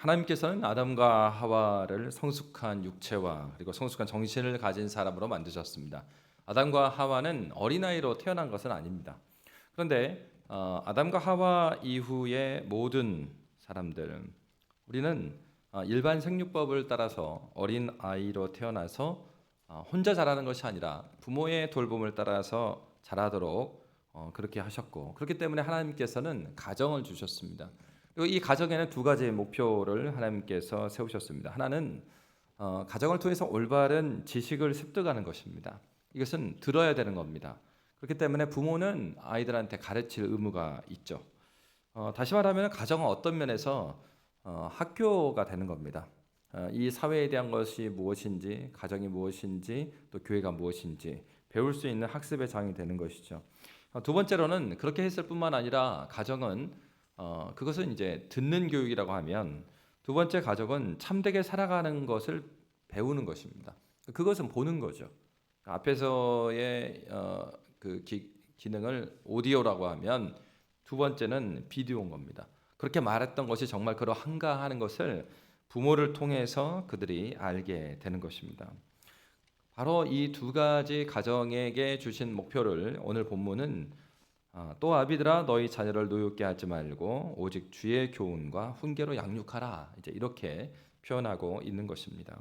하나님께서는 아담과 하와를 성숙한 육체와 그리고 성숙한 정신을 가진 사람으로 만드셨습니다. 아담과 하와는 어린아이로 태어난 것은 아닙니다. 그런데 아담과 하와 이후의 모든 사람들은 우리는 일반 생육법을 따라서 어린아이로 태어나서 혼자 자라는 것이 아니라 부모의 돌봄을 따라서 자라도록 그렇게 하셨고, 그렇기 때문에 하나님께서는 가정을 주셨습니다. 그리고 이 가정에는 두 가지의 목표를 하나님께서 세우셨습니다. 하나는 가정을 통해서 올바른 지식을 습득하는 것입니다. 이것은 들어야 되는 겁니다. 그렇기 때문에 부모는 아이들한테 가르칠 의무가 있죠. 다시 말하면 가정은 어떤 면에서 학교가 되는 겁니다. 이 사회에 대한 것이 무엇인지, 가정이 무엇인지, 또 교회가 무엇인지 배울 수 있는 학습의 장이 되는 것이죠. 두 번째로는 그렇게 했을 뿐만 아니라 가정은 그것은 이제 듣는 교육이라고 하면, 두 번째 가정은 참되게 살아가는 것을 배우는 것입니다. 그것은 보는 거죠. 앞에서의 기능을 오디오라고 하면 두 번째는 비디오인 겁니다. 그렇게 말했던 것이 정말 그러한가 하는 것을 부모를 통해서 그들이 알게 되는 것입니다. 바로 이 두 가지 가정에게 주신 목표를 오늘 본문은 또 아비들아 너희 자녀를 노엽게 하지 말고 오직 주의 교훈과 훈계로 양육하라, 이제 이렇게 표현하고 있는 것입니다.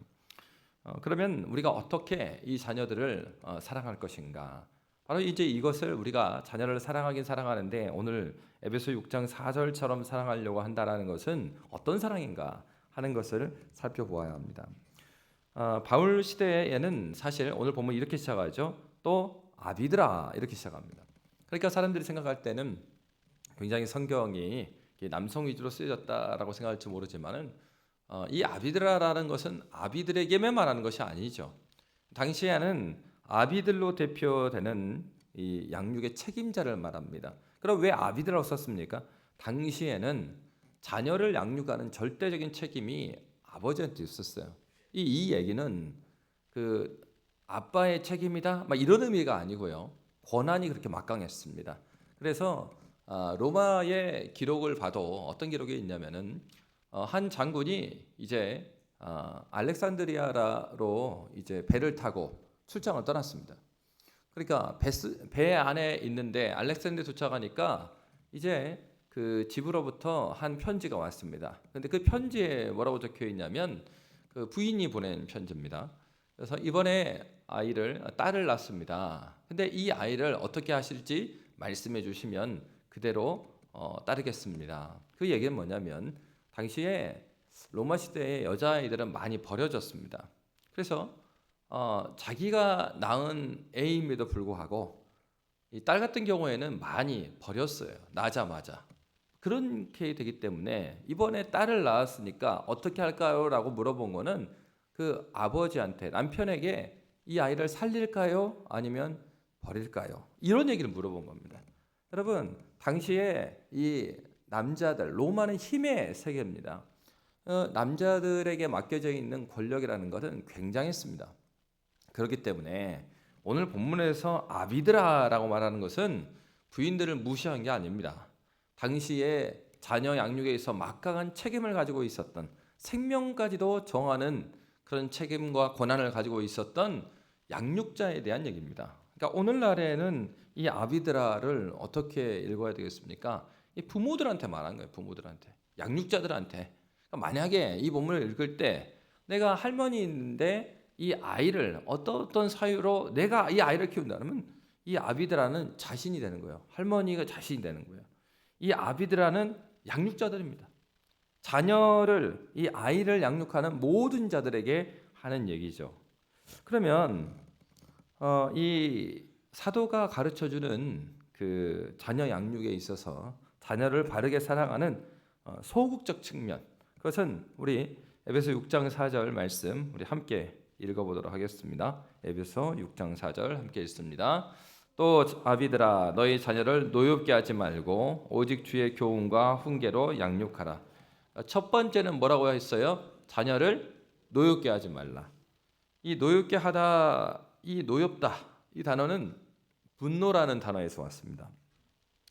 그러면 우리가 어떻게 이 자녀들을 사랑할 것인가? 바로 이제 이것을 우리가 자녀를 사랑하긴 사랑하는데 오늘 에베소 6장 4절처럼 사랑하려고 한다라는 것은 어떤 사랑인가 하는 것을 살펴보아야 합니다. 바울 시대에는 사실 오늘 보면 이렇게 시작하죠. 또 아비들아 이렇게 시작합니다. 그러니까 사람들이 생각할 때는 굉장히 성경이 남성 위주로 쓰여졌다라고 생각할지 모르지만은 이 아비드라라는 것은 아비들에게만 말하는 것이 아니죠. 당시에는 아비들로 대표되는 이 양육의 책임자를 말합니다. 그럼 왜 아비드라고 썼습니까? 당시에는 자녀를 양육하는 절대적인 책임이 아버지한테 있었어요. 이 얘기는 그 아빠의 책임이다, 막 이런 의미가 아니고요. 권한이 그렇게 막강했습니다. 그래서 로마의 기록을 봐도 어떤 기록이 있냐면은 한 장군이 이제 알렉산드리아로 이제 배를 타고 출장을 떠났습니다. 그러니까 배 안에 있는데 알렉산드리아에 도착하니까 이제 그 집으로부터 한 편지가 왔습니다. 근데 그 편지에 뭐라고 적혀 있냐면 그 부인이 보낸 편지입니다. 그래서 이번에 딸을 낳습니다. 근데 이 아이를 어떻게 하실지 말씀해 주시면 그대로 따르겠습니다. 그 얘기는 뭐냐면 당시에 로마 시대에 여자아이들은 많이 버려졌습니다. 그래서 자기가 낳은 애임에도 불구하고 이 딸 같은 경우에는 많이 버렸어요. 낳자마자. 그렇게 되기 때문에 이번에 딸을 낳았으니까 어떻게 할까요? 라고 물어본 거는 그 아버지한테, 남편에게 이 아이를 살릴까요? 아니면 버릴까요? 이런 얘기를 물어본 겁니다. 여러분, 당시에 이 남자들, 로마는 힘의 세계입니다. 남자들에게 맡겨져 있는 권력이라는 것은 굉장했습니다. 그렇기 때문에 오늘 본문에서 아비드라라고 말하는 것은 부인들을 무시한 게 아닙니다. 당시에 자녀 양육에 있어 막강한 책임을 가지고 있었던, 생명까지도 정하는 그런 책임과 권한을 가지고 있었던 양육자에 대한 얘기입니다. 그러니까 오늘날에는 이 아비드라를 어떻게 읽어야 되겠습니까? 이 부모들한테 말한 거예요. 부모들한테, 양육자들한테. 그러니까 만약에 이 본문을 읽을 때 내가 할머니인데 이 아이를 어떤 사유로 내가 이 아이를 키운다면 이 아비드라는 자신이 되는 거예요. 할머니가 자신이 되는 거예요. 이 아비드라는 양육자들입니다. 자녀를, 이 아이를 양육하는 모든 자들에게 하는 얘기죠. 그러면 이 사도가 가르쳐주는 그 자녀 양육에 있어서 자녀를 바르게 사랑하는 소극적 측면, 그것은 우리 에베소 6장 4절 말씀 우리 함께 읽어보도록 하겠습니다. 에베소 6장 4절 함께 읽습니다. 또 아비들아 너희 자녀를 노엽게 하지 말고 오직 주의 교훈과 훈계로 양육하라. 첫 번째는 뭐라고 했어요? 자녀를 노엽게 하지 말라. 이 노엽게 하다, 이 노엽다, 이 단어는 분노라는 단어에서 왔습니다.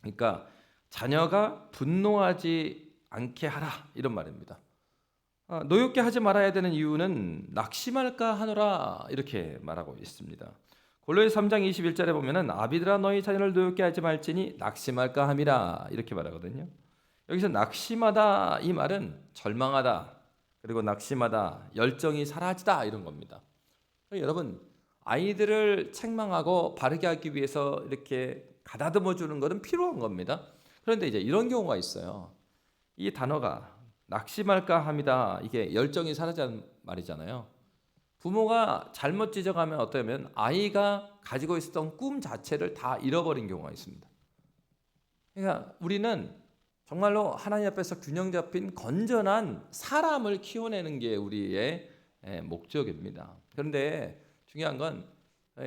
그러니까 자녀가 분노하지 않게 하라, 이런 말입니다. 노엽게 하지 말아야 되는 이유는 낙심할까 하노라 이렇게 말하고 있습니다. 골로새 3장 21절에 보면은 아비들아 너희 자녀를 노엽게 하지 말지니 낙심할까 함이라 이렇게 말하거든요. 여기서 낙심하다 이 말은 절망하다, 그리고 낙심하다, 열정이 사라지다 이런 겁니다. 여러분, 아이들을 책망하고 바르게 하기 위해서 이렇게 가다듬어 주는 것은 필요한 겁니다. 그런데 이제 이런 경우가 있어요. 이 단어가 낙심할까 합니다. 이게 열정이 사라지는 말이잖아요. 부모가 잘못 지적하면 어떠면 아이가 가지고 있었던 꿈 자체를 다 잃어버린 경우가 있습니다. 그러니까 우리는 정말로 하나님 앞에서 균형 잡힌 건전한 사람을 키워내는 게 우리의 목적입니다. 그런데 중요한 건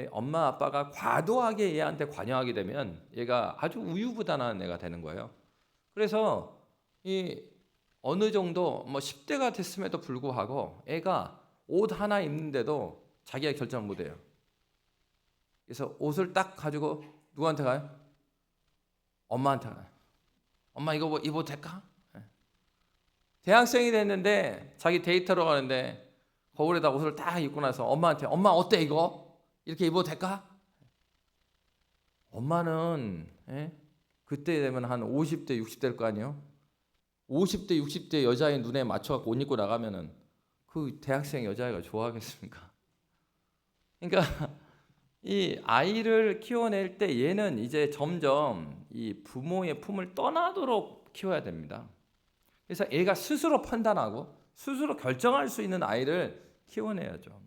엄마 아빠가 과도하게 얘한테 관여하게 되면 얘가 아주 우유부단한 애가 되는 거예요. 그래서 이 어느 정도 10대가 됐음에도 불구하고 애가 옷 하나 입는데도 자기가 결정을 못 해요. 그래서 옷을 딱 가지고 누구한테 가요? 엄마한테 가요. 엄마 이거 입어도 될까? 대학생이 됐는데 자기 데이트로 가는데 거울에다 옷을 딱 입고 나서 엄마한테 엄마 어때 이거? 이렇게 입어도 될까? 엄마는 그때 되면 한 50대 60대일 거 아니에요? 50대 60대 여자의 눈에 맞춰갖고 옷 입고 나가면은 그 대학생 여자애가 좋아하겠습니까? 그러니까 이 아이를 키워낼 때 얘는 이제 점점 이 부모의 품을 떠나도록 키워야 됩니다. 그래서 애가 스스로 판단하고 스스로 결정할 수 있는 아이를 키워내야죠.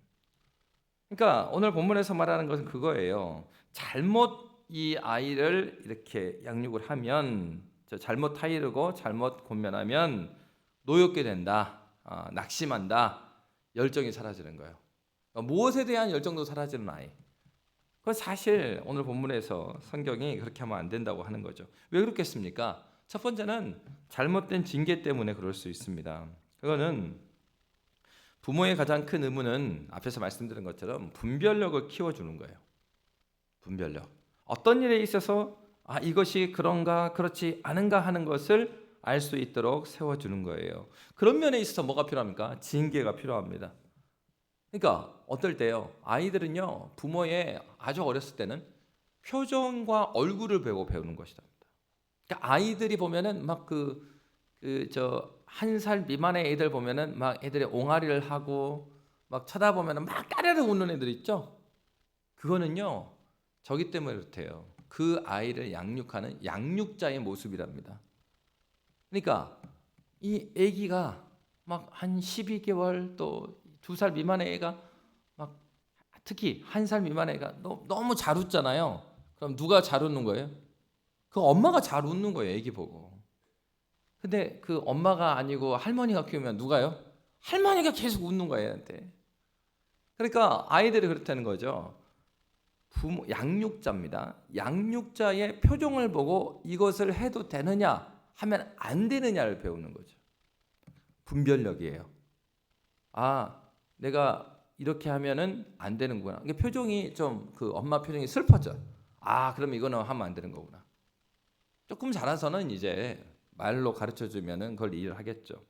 그러니까 오늘 본문에서 말하는 것은 그거예요. 잘못 이 아이를 이렇게 양육을 하면, 잘못 타이르고 잘못 권면하면 노엽게 된다, 낙심한다, 열정이 사라지는 거예요. 무엇에 대한 열정도 사라지는 아이. 그건 사실 오늘 본문에서 성경이 그렇게 하면 안 된다고 하는 거죠. 왜 그렇겠습니까? 첫 번째는 잘못된 징계 때문에 그럴 수 있습니다. 그거는 부모의 가장 큰 의무는 앞에서 말씀드린 것처럼 분별력을 키워주는 거예요. 분별력. 어떤 일에 있어서 이것이 그런가 그렇지 않은가 하는 것을 알 수 있도록 세워주는 거예요. 그런 면에 있어서 뭐가 필요합니까? 징계가 필요합니다. 그러니까 어떨 때요, 아이들은요 부모의 아주 어렸을 때는 표정과 얼굴을 보고 배우는 것이다. 그러니까 아이들이 보면은 막 한 살 미만의 애들 보면은 막 애들이 옹알이를 하고 막 쳐다보면은 막 까르르 웃는 애들 있죠. 그거는요 저기 때문에 그렇대요. 그 아이를 양육하는 양육자의 모습이랍니다. 그러니까 이 아기가 막 한 12개월 또 2살 미만의 애가 막 특히 1살 미만의 애가 너무 잘 웃잖아요. 그럼 누가 잘 웃는 거예요? 그 엄마가 잘 웃는 거예요, 애기 보고. 근데 그 엄마가 아니고 할머니가 키우면 누가요? 할머니가 계속 웃는 거예요, 애한테. 그러니까 아이들이 그렇다는 거죠. 부모, 양육자입니다. 양육자의 표정을 보고 이것을 해도 되느냐 하면 안 되느냐를 배우는 거죠. 분별력이에요. 내가 이렇게 하면은 안 되는구나. 이게 표정이 좀 그 엄마 표정이 슬퍼져. 그럼 이거는 하면 안 되는 거구나. 조금 자라서는 이제 말로 가르쳐 주면은 그걸 이해를 하겠죠.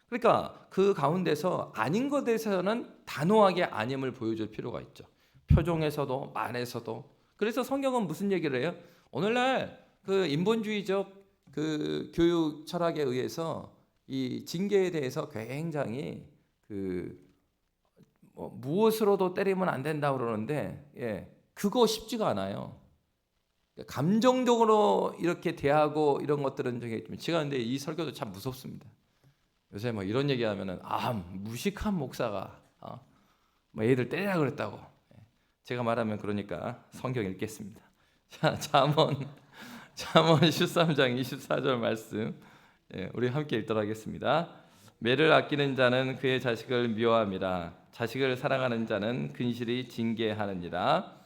그러니까 그 가운데서 아닌 것에서는 단호하게 아님을 보여줄 필요가 있죠. 표정에서도 말에서도. 그래서 성경은 무슨 얘기를 해요? 오늘날 그 인본주의적 그 교육 철학에 의해서 이 징계에 대해서 굉장히 무엇으로도 때리면 안 된다고 그러는데 그거 쉽지가 않아요. 감정적으로 이렇게 대하고 이런 것들은 제가 근데 이 설교도 참 무섭습니다. 요새 뭐 이런 얘기하면은 무식한 목사가 애들 때리라 그랬다고. 제가 말하면 그러니까 성경 읽겠습니다. 자, 잠언 13장 24절 말씀 우리 함께 읽도록 하겠습니다. 매를 아끼는 자는 그의 자식을 미워함이라 자식을 사랑하는 자는 근실히 징계하느니라.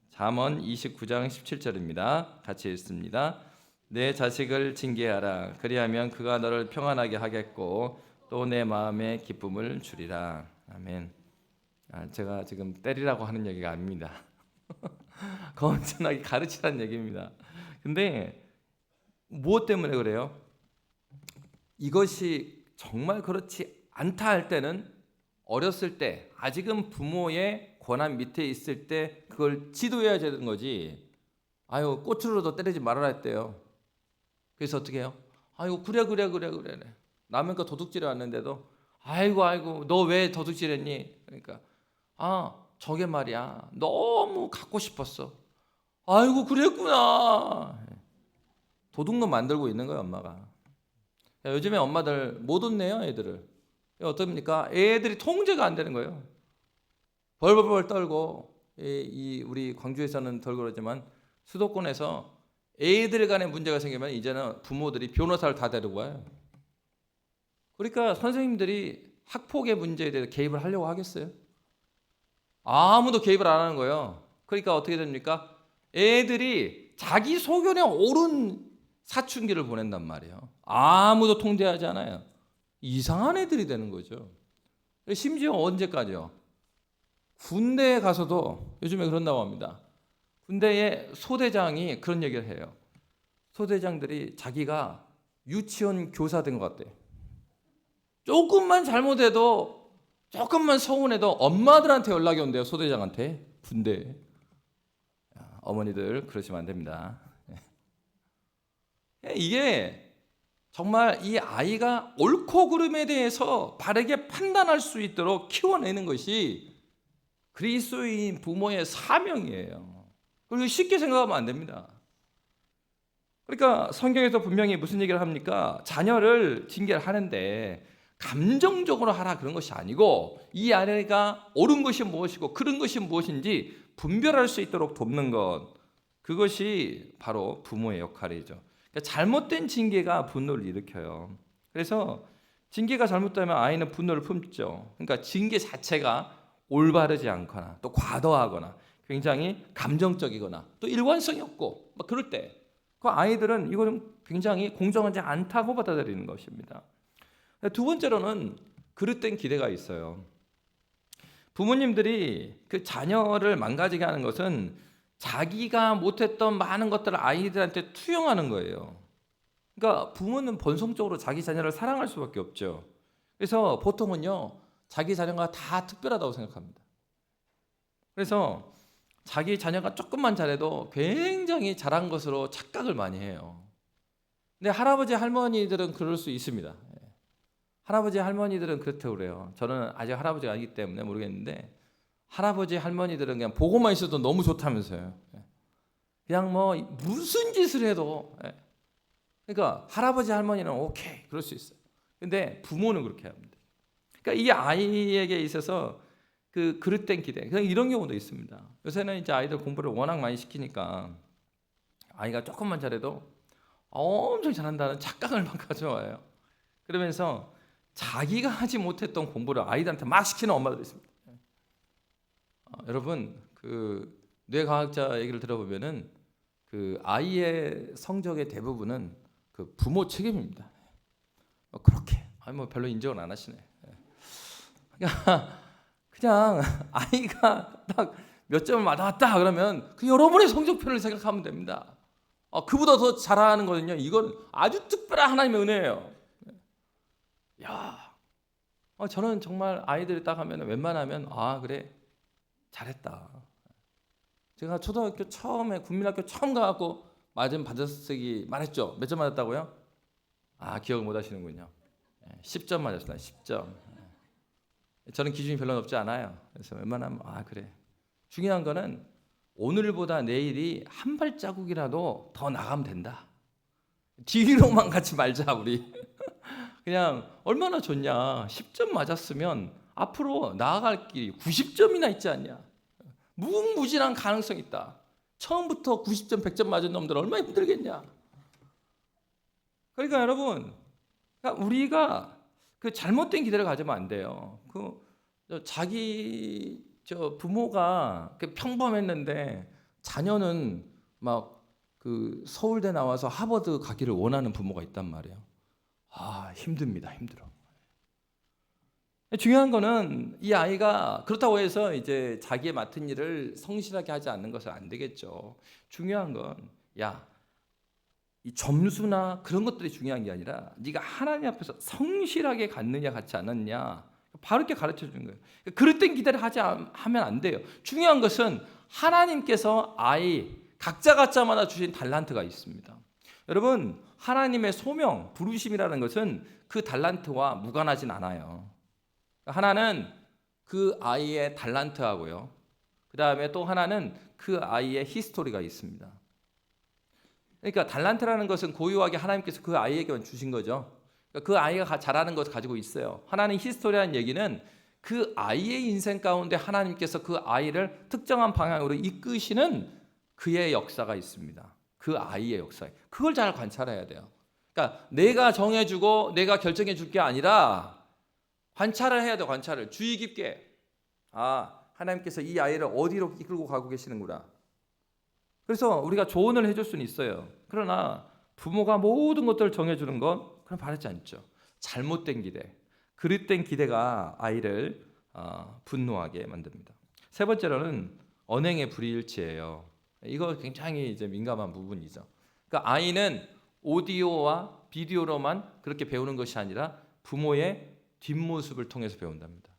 잠언 29장 17절입니다. 같이 읽습니다. 내 자식을 징계하라. 그리하면 그가 너를 평안하게 하겠고 또 내 마음에 기쁨을 주리라. 아멘. 제가 지금 때리라고 하는 얘기가 아닙니다. 건전하게 가르치라는 얘기입니다. 근데 무엇 때문에 그래요? 이것이 정말 그렇지 않다 할 때는 어렸을 때 아직은 부모의 권한 밑에 있을 때 그걸 지도해야 되는 거지. 아유 꼬투리로도 때리지 말아라 했대요. 그래서 어떻게 해요? 아이고 그래. 남의 거 도둑질해 왔는데도 아이고 너 왜 도둑질했니? 그러니까 저게 말이야 너무 갖고 싶었어. 아이고 그랬구나. 도둑놈 만들고 있는 거예요 엄마가. 요즘에 엄마들 못 혼내요 애들을. 어떻습니까? 애들이 통제가 안 되는 거예요. 벌벌벌 떨고 우리 광주에서는 덜 그러지만 수도권에서 애들 간에 문제가 생기면 이제는 부모들이 변호사를 다 데리고 와요. 그러니까 선생님들이 학폭의 문제에 대해서 개입을 하려고 하겠어요? 아무도 개입을 안 하는 거예요. 그러니까 어떻게 됩니까? 애들이 자기 소견에 옳은 사춘기를 보낸단 말이에요. 아무도 통제하지 않아요. 이상한 애들이 되는 거죠. 심지어 언제까지요? 군대에 가서도 요즘에 그런다고 합니다. 군대의 소대장이 그런 얘기를 해요. 소대장들이 자기가 유치원 교사 된 것 같대요. 조금만 잘못해도 조금만 서운해도 엄마들한테 연락이 온대요. 소대장한테. 군대에. 어머니들 그러시면 안 됩니다. 이게 정말 이 아이가 옳고 그름에 대해서 바르게 판단할 수 있도록 키워내는 것이 그리스도인 부모의 사명이에요. 그리고 쉽게 생각하면 안 됩니다. 그러니까 성경에서 분명히 무슨 얘기를 합니까? 자녀를 징계를 하는데 감정적으로 하라 그런 것이 아니고 이 아이가 옳은 것이 무엇이고 그른 것이 무엇인지 분별할 수 있도록 돕는 것, 그것이 바로 부모의 역할이죠. 그러니까 잘못된 징계가 분노를 일으켜요. 그래서 징계가 잘못되면 아이는 분노를 품죠. 그러니까 징계 자체가 올바르지 않거나 또 과도하거나 굉장히 감정적이거나 또 일관성이 없고 막 그럴 때 그 아이들은 이거는 굉장히 공정하지 않다고 받아들이는 것입니다. 두 번째로는 그릇된 기대가 있어요. 부모님들이 그 자녀를 망가지게 하는 것은 자기가 못했던 많은 것들을 아이들한테 투영하는 거예요. 그러니까 부모는 본성적으로 자기 자녀를 사랑할 수밖에 없죠. 그래서 보통은요, 자기 자녀가 다 특별하다고 생각합니다. 그래서 자기 자녀가 조금만 잘해도 굉장히 잘한 것으로 착각을 많이 해요. 근데 할아버지 할머니들은 그럴 수 있습니다. 할아버지 할머니들은 그렇다고 그래요. 저는 아직 할아버지가 아니기 때문에 모르겠는데 할아버지 할머니들은 그냥 보고만 있어도 너무 좋다면서요. 그냥 뭐 무슨 짓을 해도. 그러니까 할아버지 할머니는 오케이 그럴 수 있어요. 근데 부모는 그렇게 합니다. 그러니까 이 아이에게 있어서 그 그릇된 기대, 그냥 이런 경우도 있습니다. 요새는 이제 아이들 공부를 워낙 많이 시키니까 아이가 조금만 잘해도 엄청 잘한다는 착각을 막 가져와요. 그러면서 자기가 하지 못했던 공부를 아이들한테 막 시키는 엄마들이 있습니다. 여러분 그 뇌과학자 얘기를 들어보면은 그 아이의 성적의 대부분은 그 부모 책임입니다. 그렇게 뭐 별로 인정을 안 하시네. 그냥 아이가 딱 몇 점을 맞았다 그러면 그 여러분의 성적표를 생각하면 됩니다. 그보다 더 잘하는 거는요. 이건 아주 특별한 하나님의 은혜예요. 야, 저는 정말 아이들이 딱 하면 웬만하면 그래 잘했다. 제가 초등학교 처음에 국민학교 처음 가갖고 맞은 받아쓰기 말했죠. 몇 점 맞았다고요? 기억을 못 하시는군요. 10점 맞았습니다. 10점. 저는 기준이 별로 높지 않아요. 그래서 웬만하면 그래. 중요한 거는 오늘보다 내일이 한 발자국이라도 더 나가면 된다. 뒤로만 같이 말자 우리. 그냥 얼마나 좋냐. 10점 맞았으면 앞으로 나아갈 길이 90점이나 있지 않냐. 무궁무진한 가능성이 있다. 처음부터 90점, 100점 맞은 놈들 얼마나 힘들겠냐. 그러니까 여러분, 우리가 그 잘못된 기대를 가지면 안 돼요. 자기 부모가 평범했는데 자녀는 막 그 서울대 나와서 하버드 가기를 원하는 부모가 있단 말이에요. 힘듭니다. 힘들어. 중요한 거는 이 아이가 그렇다고 해서 이제 자기의 맡은 일을 성실하게 하지 않는 것은 안 되겠죠. 중요한 건 이 점수나 그런 것들이 중요한 게 아니라 네가 하나님 앞에서 성실하게 갔느냐 같지 않았냐 바로 이렇게 가르쳐 주는 거예요. 그럴 땐 기대를 하면 안 돼요. 중요한 것은 하나님께서 각자마다 주신 달란트가 있습니다. 여러분, 하나님의 소명, 부르심이라는 것은 그 달란트와 무관하진 않아요. 하나는 그 아이의 달란트하고요, 그 다음에 또 하나는 그 아이의 히스토리가 있습니다. 그러니까 달란트라는 것은 고유하게 하나님께서 그 아이에게만 주신 거죠. 그 아이가 잘하는 것을 가지고 있어요. 하나님 히스토리라는 얘기는 그 아이의 인생 가운데 하나님께서 그 아이를 특정한 방향으로 이끄시는 그의 역사가 있습니다. 그 아이의 역사. 그걸 잘 관찰해야 돼요. 그러니까 내가 정해주고 내가 결정해 줄 게 아니라 관찰을 해야 돼요. 관찰을 주의 깊게. 하나님께서 이 아이를 어디로 이끌고 가고 계시는구나. 그래서 우리가 조언을 해줄 수는 있어요. 그러나 부모가 모든 것들을 정해주는 건 그럼 바라지 않죠. 잘못된 기대, 그릇된 기대가 아이를 분노하게 만듭니다. 세 번째로는 언행의 불일치예요. 이거 굉장히 이제 민감한 부분이죠. 그러니까 아이는 오디오와 비디오로만 그렇게 배우는 것이 아니라 부모의 뒷모습을 통해서 배운답니다.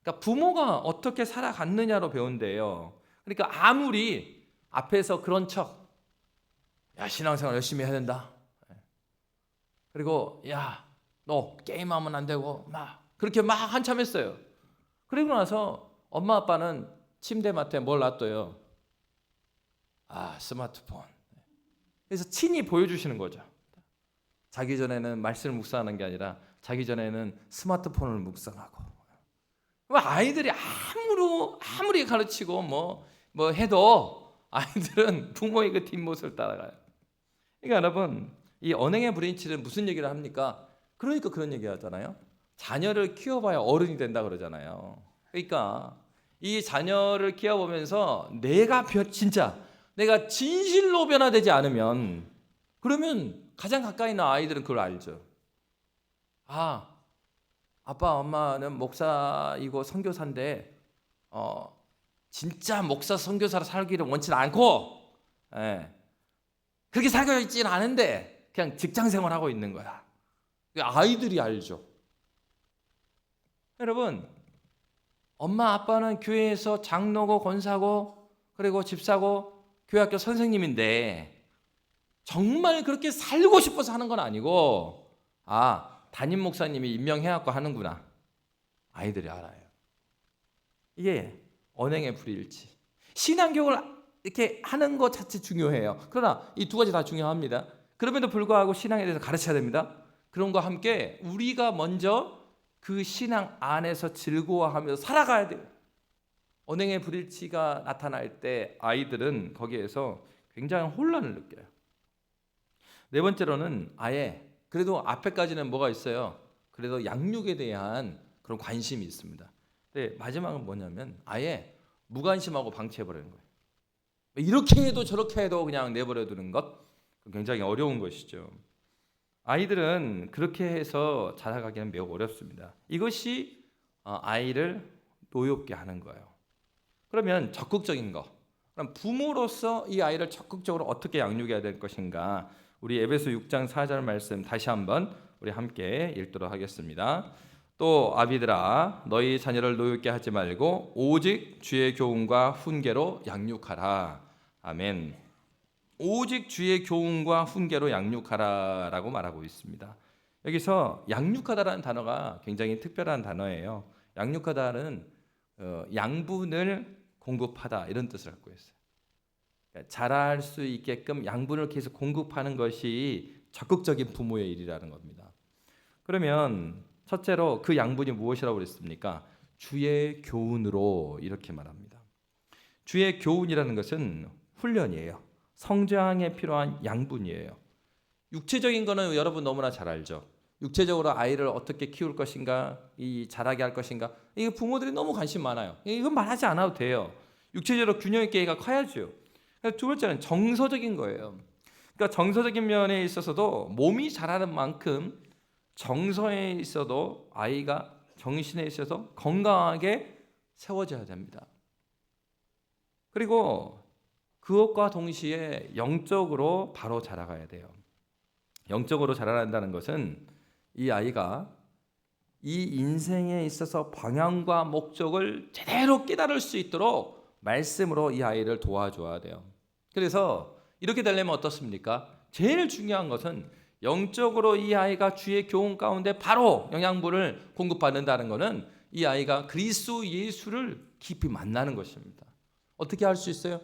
그러니까 부모가 어떻게 살아갔느냐로 배운대요. 그러니까 아무리 앞에서 그런 척, 야 신앙생활 열심히 해야 된다. 그리고 야 너 게임하면 안 되고 그렇게 한참 했어요. 그리고 나서 엄마 아빠는 침대맡에 뭘 놔둬요? 스마트폰. 그래서 친히 보여주시는 거죠. 자기 전에는 말씀을 묵상하는 게 아니라 자기 전에는 스마트폰을 묵상하고. 아이들이 아무리 가르치고 뭐 해도 아이들은 부모의 그 뒷모습을 따라가요. 그러니까 여러분, 이 언행의 불일치는 무슨 얘기를 합니까? 그러니까 그런 얘기 하잖아요. 자녀를 키워봐야 어른이 된다 그러잖아요. 그러니까 이 자녀를 키워보면서 내가 진실로 변화되지 않으면, 그러면 가장 가까이 있는 아이들은 그걸 알죠. 아빠 엄마는 목사이고 선교사인데 진짜 목사 선교사로 살기를 원치는 않고 그렇게 살고 있지는 않은데 그냥 직장 생활하고 있는 거야. 아이들이 알죠. 여러분, 엄마 아빠는 교회에서 장로고 권사고 그리고 집사고 교회학교 선생님인데 정말 그렇게 살고 싶어서 하는 건 아니고 담임 목사님이 임명해갖고 하는구나. 아이들이 알아요. 이게 언행의 불일치. 신앙교육을 이렇게 하는 것 자체 중요해요. 그러나 이 두 가지 다 중요합니다. 그럼에도 불구하고 신앙에 대해서 가르쳐야 됩니다. 그런 거 함께 우리가 먼저 그 신앙 안에서 즐거워하면서 살아가야 돼요. 언행의 불일치가 나타날 때 아이들은 거기에서 굉장히 혼란을 느껴요. 네 번째로는 그래도 앞에까지는 뭐가 있어요? 그래도 양육에 대한 그런 관심이 있습니다. 근데 마지막은 뭐냐면 아예 무관심하고 방치해버리는 거예요. 이렇게 해도 저렇게 해도 그냥 내버려 두는 것, 굉장히 어려운 것이죠. 아이들은 그렇게 해서 자라가기는 매우 어렵습니다. 이것이 아이를 노엽게 하는 거예요. 그러면 적극적인 거, 그럼 부모로서 이 아이를 적극적으로 어떻게 양육해야 될 것인가? 우리 에베소 6장 4절 말씀 다시 한번 우리 함께 읽도록 하겠습니다. 또 아비들아 너희 자녀를 노엽게 하지 말고 오직 주의 교훈과 훈계로 양육하라. 아멘. 오직 주의 교훈과 훈계로 양육하라라고 말하고 있습니다. 여기서 양육하다라는 단어가 굉장히 특별한 단어예요. 양육하다는 양분을 공급하다 이런 뜻을 갖고 있어요. 그러니까 자랄 수 있게끔 양분을 계속 공급하는 것이 적극적인 부모의 일이라는 겁니다. 그러면 첫째로 그 양분이 무엇이라고 그랬습니까? 주의 교훈으로 이렇게 말합니다. 주의 교훈이라는 것은 훈련이에요. 성장에 필요한 양분이에요. 육체적인 거는 여러분 너무나 잘 알죠. 육체적으로 아이를 어떻게 키울 것인가, 자라게 할 것인가, 이게 부모들이 너무 관심 많아요. 이건 말하지 않아도 돼요. 육체적으로 균형 있게 애가 커야죠. 두 번째는 정서적인 거예요. 그러니까 정서적인 면에 있어서도 몸이 자라는 만큼 정서에 있어도 아이가 정신에 있어서 건강하게 세워져야 됩니다. 그리고 그것과 동시에 영적으로 바로 자라가야 돼요. 영적으로 자라난다는 것은 이 아이가 이 인생에 있어서 방향과 목적을 제대로 깨달을 수 있도록 말씀으로 이 아이를 도와줘야 돼요. 그래서 이렇게 되려면 어떻습니까? 제일 중요한 것은 영적으로 이 아이가 주의 교훈 가운데 바로 영양분을 공급받는다는 것은 이 아이가 그리스도 예수를 깊이 만나는 것입니다. 어떻게 할 수 있어요?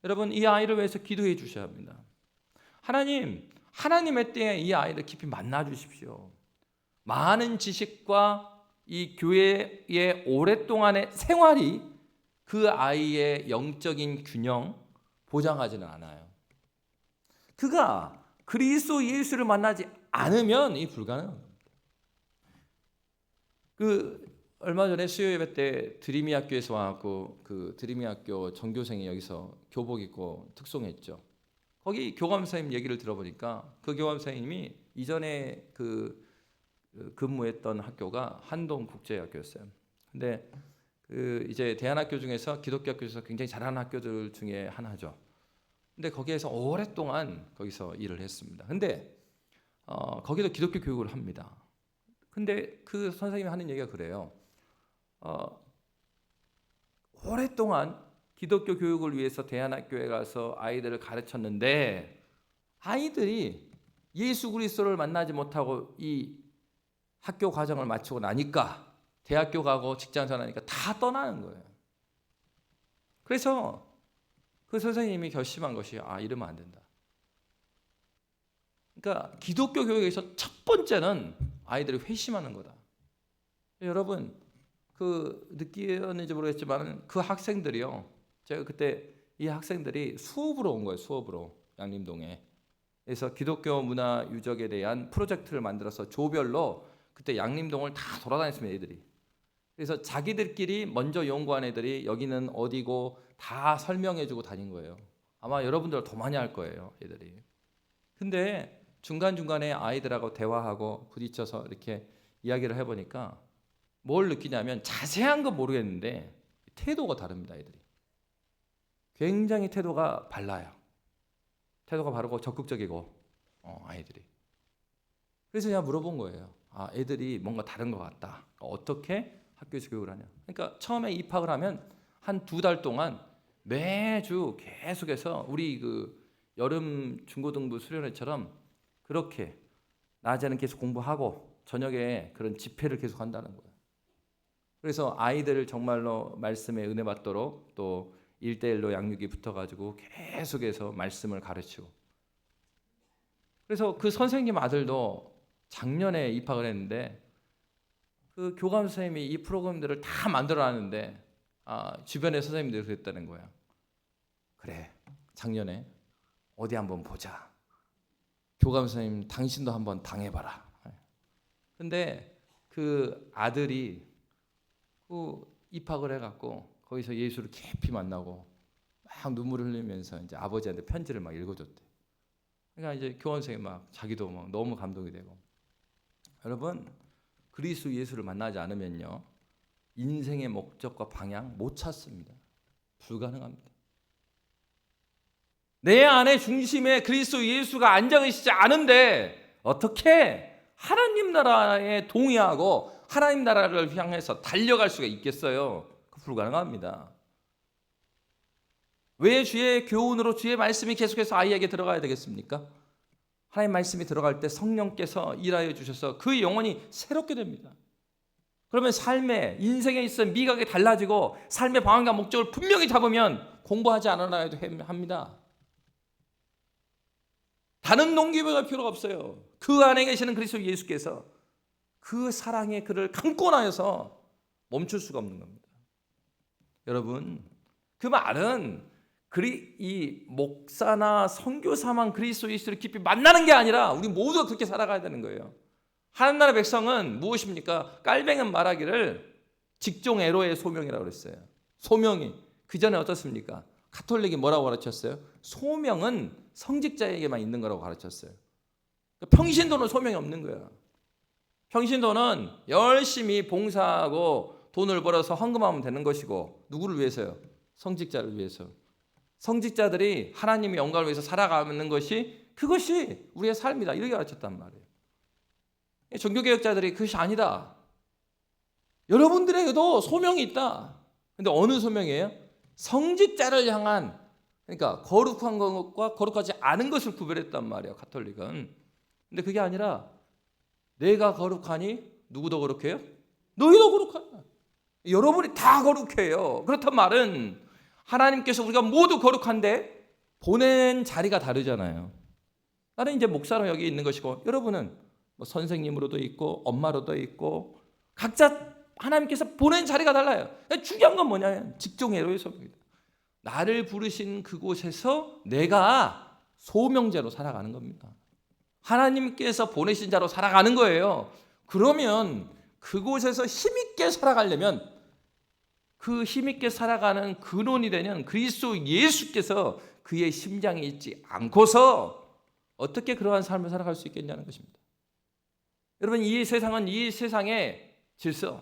여러분, 이 아이를 위해서 기도해 주셔야 합니다. 하나님의 때에 이 아이를 깊이 만나 주십시오. 많은 지식과 이 교회의 오랫동안의 생활이 그 아이의 영적인 균형 보장하지는 않아요. 그가 그리스도 예수를 만나지 않으면 이 불가능합니다. 얼마 전에 수요 예배 때 드림이 학교에서 와갖고 그 드림이 학교 전교생이 여기서 교복 입고 특송했죠. 거기 교감 선생님 얘기를 들어보니까 그 교감 선생님이 이전에 근무했던 학교가 한동국제학교였어요. 근데 이제 대한학교 중에서 기독교 학교에서 굉장히 잘하는 학교들 중에 하나죠. 근데 거기에서 오랫동안 거기서 일을 했습니다. 근데 거기도 기독교 교육을 합니다. 근데 그 선생님이 하는 얘기가 그래요. 오랫동안 기독교 교육을 위해서 대한학교에 가서 아이들을 가르쳤는데 아이들이 예수 그리스도를 만나지 못하고 이 학교 과정을 마치고 나니까 대학교 가고 직장 생활하니까 다 떠나는 거예요. 그래서 그 선생님이 결심한 것이 이러면 안 된다. 그러니까 기독교 교육에서 첫 번째는 아이들이 회심하는 거다. 여러분 느끼었는지 모르겠지만 그 학생들이요. 제가 그때 이 학생들이 수업으로 온 거예요. 수업으로 양림동에. 그래서 기독교 문화 유적에 대한 프로젝트를 만들어서 조별로 그때 양림동을 다 돌아다녔습니다. 애들이. 그래서 자기들끼리 먼저 연구한 애들이 여기는 어디고 다 설명해주고 다닌 거예요. 아마 여러분들 더 많이 할 거예요. 애들이. 근데 중간중간에 아이들하고 대화하고 부딪혀서 이렇게 이야기를 해보니까 뭘 느끼냐면 자세한 건 모르겠는데 태도가 다릅니다. 애들이. 굉장히 태도가 발라요. 태도가 바르고 적극적이고 아이들이. 그래서 제가 물어본 거예요. 애들이 뭔가 다른 것 같다. 어떻게 학교에서 교육을 하냐. 그러니까 처음에 입학을 하면 한 2달 동안 매주 계속해서 우리 여름 중고등부 수련회처럼 그렇게 낮에는 계속 공부하고 저녁에 그런 집회를 계속 한다는 거예요. 그래서 아이들을 정말로 말씀에 은혜 받도록 또 1대1로 양육이 붙어가지고 계속해서 말씀을 가르치고. 그래서 그 선생님 아들도 작년에 입학을 했는데 그 교감 선생님이 이 프로그램들을 다 만들어놨는데 주변의 선생님들이 그랬다는 거야. 그래, 작년에 어디 한번 보자. 교감 선생님 당신도 한번 당해봐라. 근데 그 아들이 입학을 해갖고 거기서 예수를 깊이 만나고 막 눈물을 흘리면서 이제 아버지한테 편지를 막 읽어줬대. 그러니까 이제 교감 선생님 막 자기도 막 너무 감동이 되고. 여러분, 그리스도 예수를 만나지 않으면요 인생의 목적과 방향 못 찾습니다. 불가능합니다. 내 안에 중심에 그리스도 예수가 앉아 계시지 않은데 어떻게 하나님 나라에 동의하고 하나님 나라를 향해서 달려갈 수가 있겠어요? 불가능합니다. 왜 주의 교훈으로 주의 말씀이 계속해서 아이에게 들어가야 되겠습니까? 하나님 말씀이 들어갈 때 성령께서 일하여 주셔서 그 영혼이 새롭게 됩니다. 그러면 삶에 인생에 있어 미각이 달라지고 삶의 방향과 목적을 분명히 잡으면 공부하지 않아야 해도 합니다. 다른 동기부여가 필요가 없어요. 그 안에 계시는 그리스도 예수께서 그 사랑의 그를 감고 나서 멈출 수가 없는 겁니다. 여러분, 그 말은 이 목사나 선교사만 그리스도 예수를 깊이 만나는 게 아니라 우리 모두가 그렇게 살아가야 되는 거예요. 하나님 나라 백성은 무엇입니까? 깔뱅은 말하기를 직종 애로의 소명이라고 그랬어요. 소명이. 그 전에 어떻습니까? 가톨릭이 뭐라고 가르쳤어요? 소명은 성직자에게만 있는 거라고 가르쳤어요. 평신도는 소명이 없는 거예요. 평신도는 열심히 봉사하고 돈을 벌어서 헌금하면 되는 것이고 누구를 위해서요? 성직자를 위해서. 성직자들이 하나님의 영광을 위해서 살아가는 것이 그것이 우리의 삶이다. 이렇게 가르쳤단 말이에요. 종교개혁자들이 그것이 아니다. 여러분들에게도 소명이 있다. 근데 어느 소명이에요? 성직자를 향한, 그러니까 거룩한 것과 거룩하지 않은 것을 구별했단 말이에요, 가톨릭은. 근데 그게 아니라 내가 거룩하니 누구도 거룩해요? 너희도 거룩하다. 여러분이 다 거룩해요. 그렇단 말은 하나님께서 우리가 모두 거룩한데 보낸 자리가 다르잖아요. 나는 이제 목사로 여기 있는 것이고, 여러분은 뭐 선생님으로도 있고 엄마로도 있고, 각자 하나님께서 보낸 자리가 달라요. 중요한 건 뭐냐면 직종애로의 소명이다. 나를 부르신 그곳에서 내가 소명자로 살아가는 겁니다. 하나님께서 보내신 자로 살아가는 거예요. 그러면 그곳에서 힘있게 살아가려면, 그 힘있게 살아가는 근원이 되는 그리스도 예수께서 그의 심장에 있지 않고서 어떻게 그러한 삶을 살아갈 수 있겠냐는 것입니다. 여러분, 이 세상은 이 세상의 질서,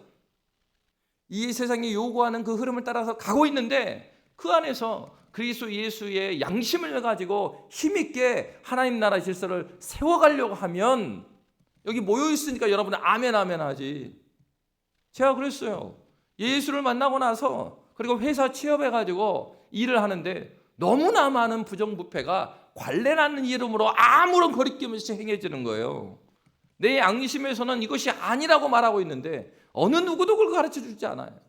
이 세상이 요구하는 그 흐름을 따라서 가고 있는데, 그 안에서 그리스도 예수의 양심을 가지고 힘있게 하나님 나라 질서를 세워가려고 하면, 여기 모여있으니까 여러분은 아멘 아멘 하지. 제가 그랬어요. 예수를 만나고 나서, 그리고 회사 취업해가지고 일을 하는데 너무나 많은 부정부패가 관례라는 이름으로 아무런 거리낌 없이 행해지는 거예요. 내 양심에서는 이것이 아니라고 말하고 있는데 어느 누구도 그걸 가르쳐 주지 않아요.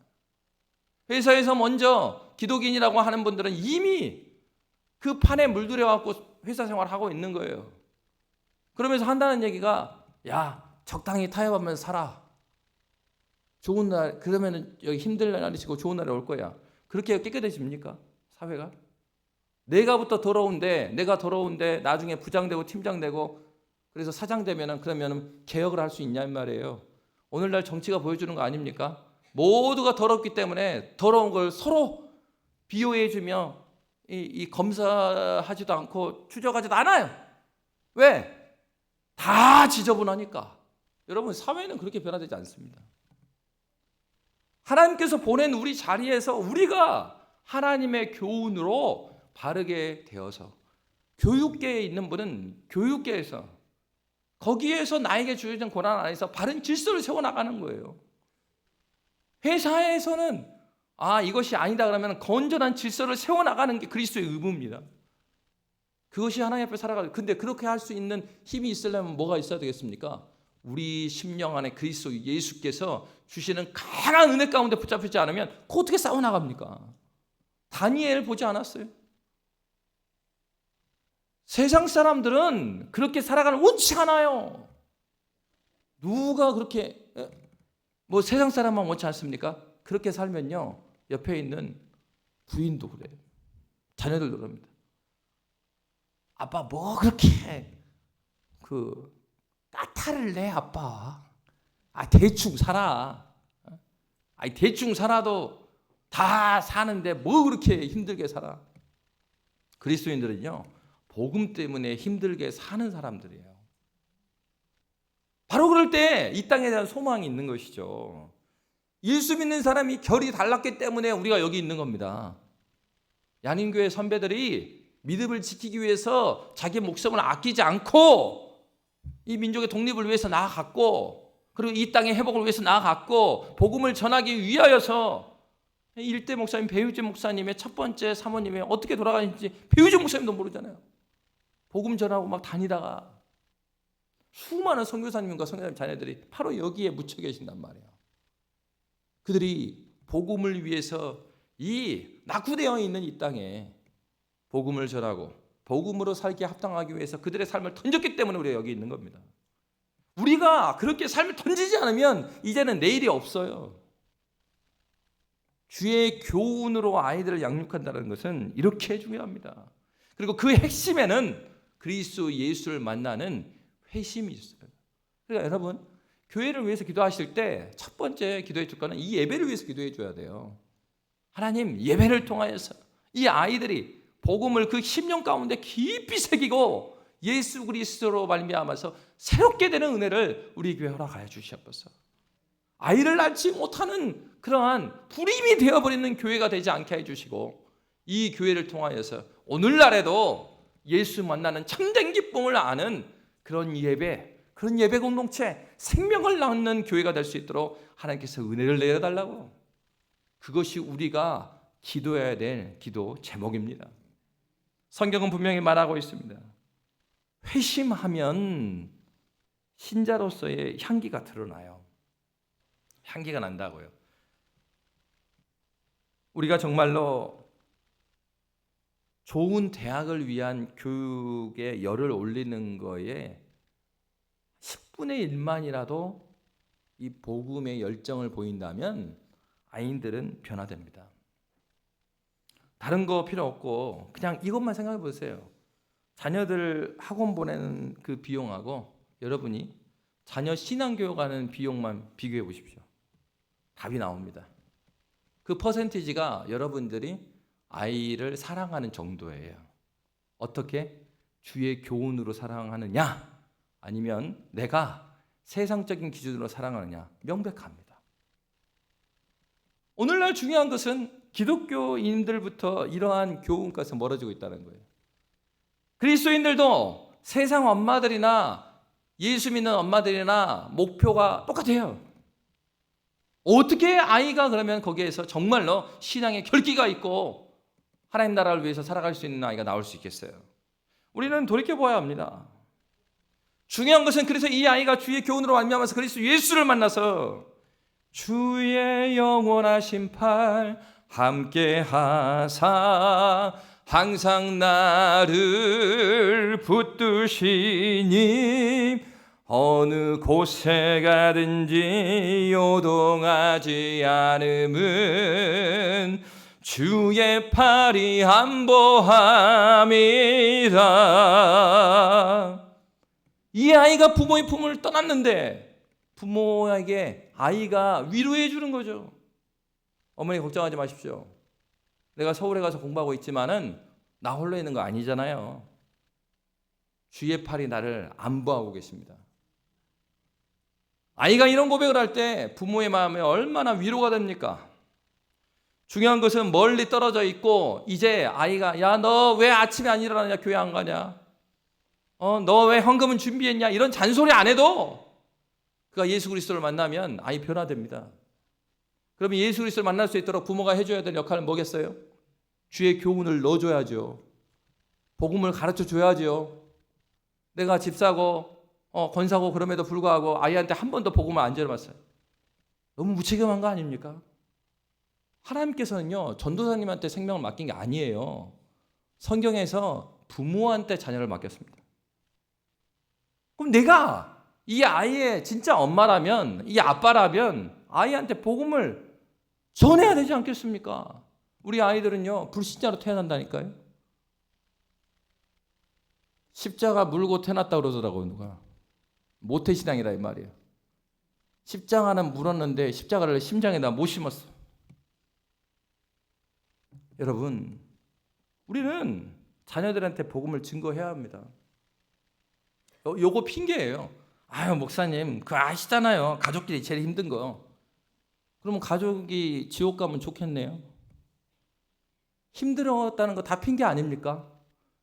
회사에서 먼저 기독인이라고 하는 분들은 이미 그 판에 물들여갖고 회사 생활을 하고 있는 거예요. 그러면서 한다는 얘기가, 야, 적당히 타협하면서 살아. 좋은 날, 그러면은 여기 힘들 날이시고 좋은 날이 올 거야. 그렇게 깨끗해집니까? 사회가? 내가 더러운데 나중에 부장되고 팀장되고 그래서 사장되면은, 그러면은 개혁을 할 수 있냐 이 말이에요. 오늘날 정치가 보여주는 거 아닙니까? 모두가 더럽기 때문에 더러운 걸 서로 비호해주며 이 검사하지도 않고 추적하지도 않아요. 왜? 다 지저분하니까. 여러분, 사회는 그렇게 변화되지 않습니다. 하나님께서 보낸 우리 자리에서 우리가 하나님의 교훈으로 바르게 되어서, 교육계에 있는 분은 교육계에서, 거기에서 나에게 주어진 고난 안에서 바른 질서를 세워나가는 거예요. 회사에서는 이것이 아니다 그러면 건전한 질서를 세워나가는 게 그리스도의 의무입니다. 그것이 하나님 앞에 살아가요. 근데 그렇게 할 수 있는 힘이 있으려면 뭐가 있어야 되겠습니까? 우리 심령 안에 그리스도 예수께서 주시는 강한 은혜 가운데 붙잡히지 않으면 그거 어떻게 싸워나갑니까? 다니엘 보지 않았어요? 세상 사람들은 그렇게 살아가는 원치 않아요. 누가 그렇게, 뭐 세상 사람만 원치 않습니까? 그렇게 살면요, 옆에 있는 부인도 그래요. 자녀들도 그럽니다. 아빠 뭐 그렇게 까탈을 내, 아빠. 대충 살아. 대충 살아도 다 사는데 뭐 그렇게 힘들게 살아. 그리스도인들은요, 복음 때문에 힘들게 사는 사람들이에요. 바로 그럴 때 이 땅에 대한 소망이 있는 것이죠. 예수 믿는 사람이 결이 달랐기 때문에 우리가 여기 있는 겁니다. 양인교회 선배들이 믿음을 지키기 위해서 자기 목숨을 아끼지 않고 이 민족의 독립을 위해서 나아갔고, 그리고 이 땅의 회복을 위해서 나아갔고, 복음을 전하기 위하여서 일대 목사님, 배유재 목사님의 첫 번째 사모님이 어떻게 돌아가는지 배유재 목사님도 모르잖아요. 복음 전하고 막 다니다가 수많은 선교사님과 선교사님 자녀들이 바로 여기에 묻혀 계신단 말이에요. 그들이 복음을 위해서 이 낙후되어 있는 이 땅에 복음을 전하고 복음으로 살기에 합당하기 위해서 그들의 삶을 던졌기 때문에 우리가 여기 있는 겁니다. 우리가 그렇게 삶을 던지지 않으면 이제는 내일이 없어요. 주의 교훈으로 아이들을 양육한다는 것은 이렇게 중요합니다. 그리고 그 핵심에는 그리스도 예수를 만나는 회심이 있어요. 그러니까 여러분, 교회를 위해서 기도하실 때 첫 번째 기도의 주가는 이 예배를 위해서 기도해 줘야 돼요. 하나님, 예배를 통하여서 이 아이들이 복음을 그 심령 가운데 깊이 새기고 예수 그리스도로 말미암아서 새롭게 되는 은혜를 우리 교회에 허락하여 주시옵소서. 아이를 낳지 못하는 그러한 불임이 되어버리는 교회가 되지 않게 해주시고, 이 교회를 통하여서 오늘날에도 예수 만나는 참된 기쁨을 아는 그런 예배 공동체, 생명을 낳는 교회가 될 수 있도록 하나님께서 은혜를 내려달라고. 그것이 우리가 기도해야 될 기도 제목입니다. 성경은 분명히 말하고 있습니다. 회심하면 신자로서의 향기가 드러나요. 향기가 난다고요. 우리가 정말로 좋은 대학을 위한 교육에 열을 올리는 거에 10분의 1만이라도 이 복음의 열정을 보인다면 아이들은 변화됩니다. 다른 거 필요 없고 그냥 이것만 생각해 보세요. 자녀들 학원 보내는 그 비용하고 여러분이 자녀 신앙교육하는 비용만 비교해 보십시오. 답이 나옵니다. 그 퍼센티지가 여러분들이 아이를 사랑하는 정도예요. 어떻게? 주의 교훈으로 사랑하느냐 아니면 내가 세상적인 기준으로 사랑하느냐 명백합니다. 오늘날 중요한 것은 기독교인들부터 이러한 교훈까지 멀어지고 있다는 거예요. 그리스도인들도 세상 엄마들이나 예수 믿는 엄마들이나 목표가 똑같아요. 어떻게 아이가 그러면 거기에서 정말로 신앙의 결기가 있고 하나님 나라를 위해서 살아갈 수 있는 아이가 나올 수 있겠어요? 우리는 돌이켜봐야 합니다. 중요한 것은 그래서 이 아이가 주의 교훈으로 말미암아서 그리스도 예수를 만나서 주의 영원하신 팔 함께 하사 항상 나를 붙드시니 어느 곳에 가든지 요동하지 않음은 주의 팔이 안보함이다. 이 아이가 부모의 품을 떠났는데 부모에게 아이가 위로해 주는 거죠. 어머니 걱정하지 마십시오. 내가 서울에 가서 공부하고 있지만은 나 홀로 있는 거 아니잖아요. 주의 팔이 나를 안보하고 계십니다. 아이가 이런 고백을 할 때 부모의 마음에 얼마나 위로가 됩니까? 중요한 것은 멀리 떨어져 있고 이제 아이가 야, 너 왜 아침에 안 일어나냐? 교회 안 가냐? 너 왜 헌금은 준비했냐? 이런 잔소리 안 해도 그가 예수 그리스도를 만나면 아이 변화됩니다. 그러면 예수 그리스도를 만날 수 있도록 부모가 해줘야 될 역할은 뭐겠어요? 주의 교훈을 넣어줘야죠. 복음을 가르쳐줘야죠. 내가 집 사고 건 사고 그럼에도 불구하고 아이한테 한 번도 복음을 안 전해봤어요. 너무 무책임한 거 아닙니까? 하나님께서는요 전도사님한테 생명을 맡긴 게 아니에요. 성경에서 부모한테 자녀를 맡겼습니다. 그럼 내가 이 아이의 진짜 엄마라면, 이 아빠라면 아이한테 복음을 전해야 되지 않겠습니까? 우리 아이들은요 불신자로 태어난다니까요. 십자가 물고 태어났다고 그러더라고요. 누가 모태신앙이라 이 말이에요. 십자가는 물었는데 십자가를 심장에다 못 심었어. 여러분, 우리는 자녀들한테 복음을 증거해야 합니다. 요거 핑계예요. 아유 목사님 그거 아시잖아요. 가족끼리 제일 힘든 거. 그러면 가족이 지옥 가면 좋겠네요. 힘들었다는 거 다 핑계 아닙니까?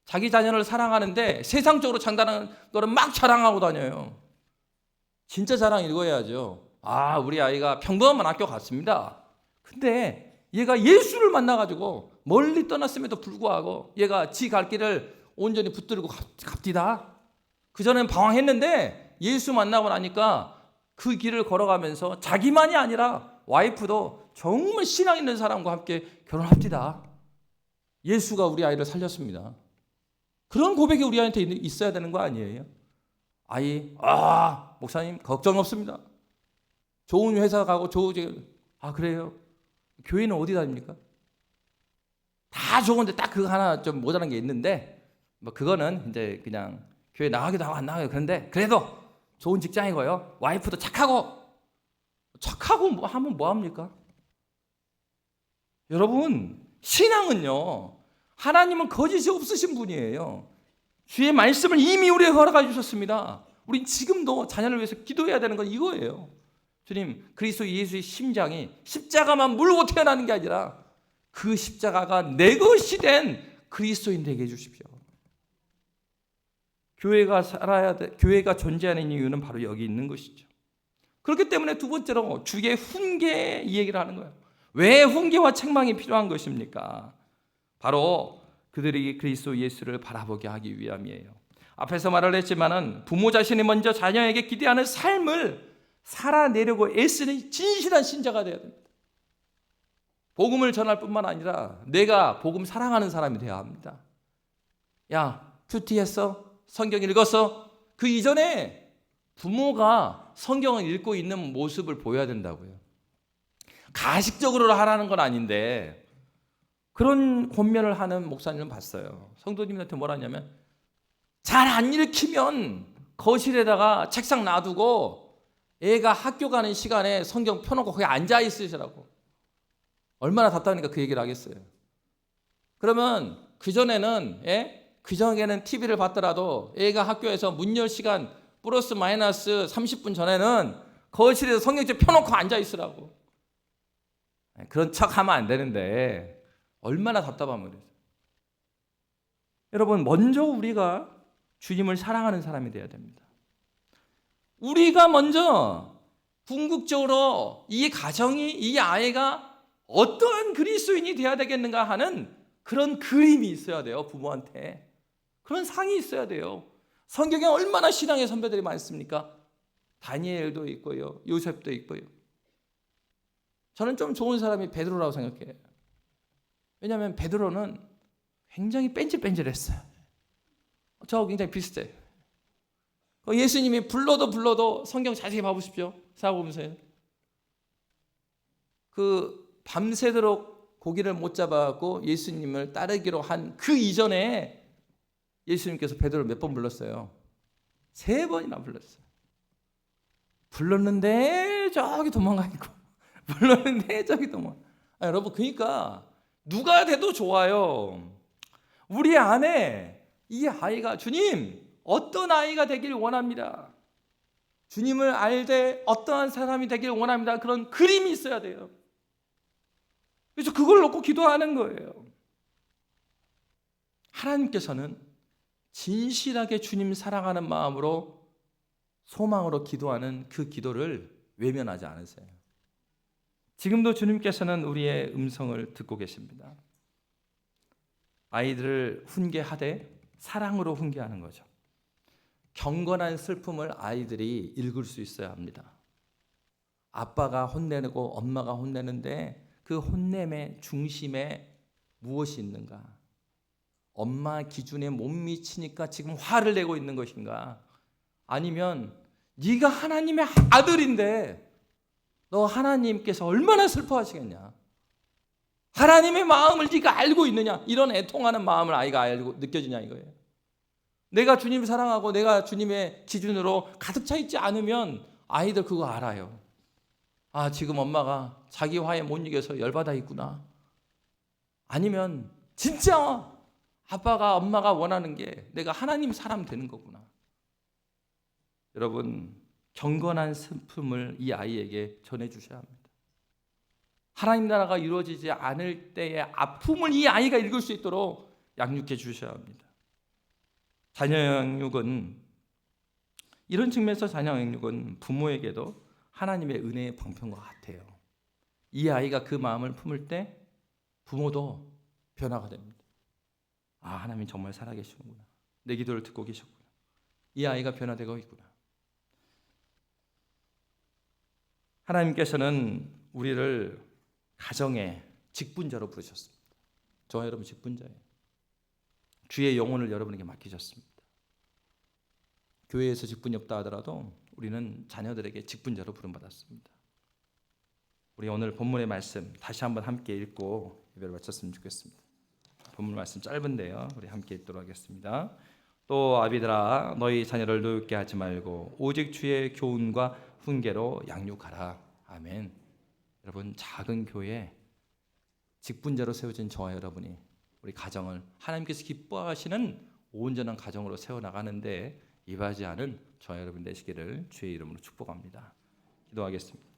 자기 자녀를 사랑하는데 세상적으로 장단하는 거를 막 자랑하고 다녀요. 진짜 자랑 읽어야죠. 아 우리 아이가 평범한 학교 갔습니다. 근데 얘가 예수를 만나가지고 멀리 떠났음에도 불구하고 얘가 지 갈 길을 온전히 붙들고 갑디다. 그전엔 방황했는데 예수 만나고 나니까 그 길을 걸어가면서 자기만이 아니라 와이프도 정말 신앙 있는 사람과 함께 결혼합디다. 예수가 우리 아이를 살렸습니다. 그런 고백이 우리 아이한테 있어야 되는 거 아니에요? 아이, 목사님 걱정 없습니다. 좋은 회사 가고 그래요? 교회는 어디 다닙니까? 다 좋은데 딱 그거 하나 좀 모자란 게 있는데 뭐 그거는 이제 그냥 교회 나가기도 하고 안 나가요. 그런데 그래도 좋은 직장이고요. 와이프도 착하고 뭐 하면 뭐 합니까? 여러분 신앙은요 하나님은 거짓이 없으신 분이에요. 주의 말씀을 이미 우리에게 허락해 주셨습니다. 우린 지금도 자녀를 위해서 기도해야 되는 건 이거예요. 주님, 그리스도 예수의 심장이 십자가만 물고 태어나는 게 아니라 그 십자가가 내 것이 된 그리스도인 되게 해주십시오. 교회가 살아야 돼. 교회가 존재하는 이유는 바로 여기 있는 것이죠. 그렇기 때문에 두 번째로 주의 훈계 이 얘기를 하는 거예요. 왜 훈계와 책망이 필요한 것입니까? 바로 그들이 그리스도 예수를 바라보게 하기 위함이에요. 앞에서 말을 했지만은 부모 자신이 먼저 자녀에게 기대하는 삶을 살아내려고 애쓰는 진실한 신자가 되어야 됩니다. 복음을 전할 뿐만 아니라 내가 복음 사랑하는 사람이 되어야 합니다. 야, 큐티했어? 성경 읽었어? 그 이전에 부모가 성경을 읽고 있는 모습을 보여야 된다고요. 가식적으로 하라는 건 아닌데 그런 권면을 하는 목사님을 봤어요. 성도님한테 뭐라 하냐면 잘 안 읽히면 거실에다가 책상 놔두고 애가 학교 가는 시간에 성경 펴놓고 거기 앉아 있으시라고. 얼마나 답답하니까 그 얘기를 하겠어요. 그러면 그전에는 TV를 봤더라도 애가 학교에서 문 열 시간 플러스 마이너스 30분 전에는 거실에서 성경책 펴놓고 앉아 있으라고. 그런 척 하면 안 되는데 얼마나 답답하면 그래요. 여러분, 먼저 우리가 주님을 사랑하는 사람이 되어야 됩니다. 우리가 먼저 궁극적으로 이 가정이, 이 아이가 어떠한 그리스도인이 되어야 되겠는가 하는 그런 그림이 있어야 돼요. 부모한테 그런 상이 있어야 돼요. 성경에 얼마나 신앙의 선배들이 많습니까? 다니엘도 있고요, 요셉도 있고요. 저는 좀 좋은 사람이 베드로라고 생각해요. 왜냐하면 베드로는 굉장히 뺀질뺀질했어요. 저하고 굉장히 비슷해요. 예수님이 불러도 성경 자세히 봐보십시오. 사고보면서요. 그 밤새도록 고기를 못 잡아갖고 예수님을 따르기로 한 그 이전에 예수님께서 베드로를 몇 번 불렀어요? 3번이나 불렀어요. 불렀는데 저기 도망가 있고 불렀는데 저기 도망가. 여러분, 그러니까 누가 돼도 좋아요. 우리 안에 이 아이가 주님 어떤 아이가 되길 원합니다. 주님을 알되 어떠한 사람이 되길 원합니다. 그런 그림이 있어야 돼요. 그래서 그걸 놓고 기도하는 거예요. 하나님께서는 진실하게 주님 사랑하는 마음으로 소망으로 기도하는 그 기도를 외면하지 않으세요. 지금도 주님께서는 우리의 음성을 듣고 계십니다. 아이들을 훈계하되 사랑으로 훈계하는 거죠. 경건한 슬픔을 아이들이 읽을 수 있어야 합니다. 아빠가 혼내고 엄마가 혼내는데 그 혼냄의 중심에 무엇이 있는가? 엄마 기준에 못 미치니까 지금 화를 내고 있는 것인가? 아니면 네가 하나님의 아들인데 너 하나님께서 얼마나 슬퍼하시겠냐? 하나님의 마음을 네가 알고 있느냐? 이런 애통하는 마음을 아이가 알고 느껴지냐 이거예요. 내가 주님을 사랑하고 내가 주님의 기준으로 가득 차 있지 않으면 아이들 그거 알아요. 아, 지금 엄마가 자기 화에 못 이겨서 열받아 있구나. 아니면 진짜 아빠가 엄마가 원하는 게 내가 하나님 사람 되는 거구나. 여러분, 경건한 슬픔을 이 아이에게 전해주셔야 합니다. 하나님 나라가 이루어지지 않을 때의 아픔을 이 아이가 읽을 수 있도록 양육해 주셔야 합니다. 자녀 양육은 이런 측면에서 자녀 양육은 부모에게도 하나님의 은혜의 방편과 같아요. 이 아이가 그 마음을 품을 때 부모도 변화가 됩니다. 아, 하나님이 정말 살아계시는구나. 내 기도를 듣고 계셨구나. 이 아이가 변화되고 있구나. 하나님께서는 우리를 가정의 직분자로 부르셨습니다. 저와 여러분 직분자예요. 주의 영혼을 여러분에게 맡기셨습니다. 교회에서 직분이 없다 하더라도 우리는 자녀들에게 직분자로 부름받았습니다. 우리 오늘 본문의 말씀 다시 한번 함께 읽고 예배를 마쳤으면 좋겠습니다. 본문 말씀 짧은데요. 우리 함께 읽도록 하겠습니다. 또 아비들아 너희 자녀를 노엽게 하지 말고 오직 주의 교훈과 훈계로 양육하라. 아멘. 여러분, 작은 교회 직분자로 세워진 저와 여러분이 우리 가정을 하나님께서 기뻐하시는 온전한 가정으로 세워나가는데 이바지하는 저와 여러분 되시기를 주의 이름으로 축복합니다. 기도하겠습니다.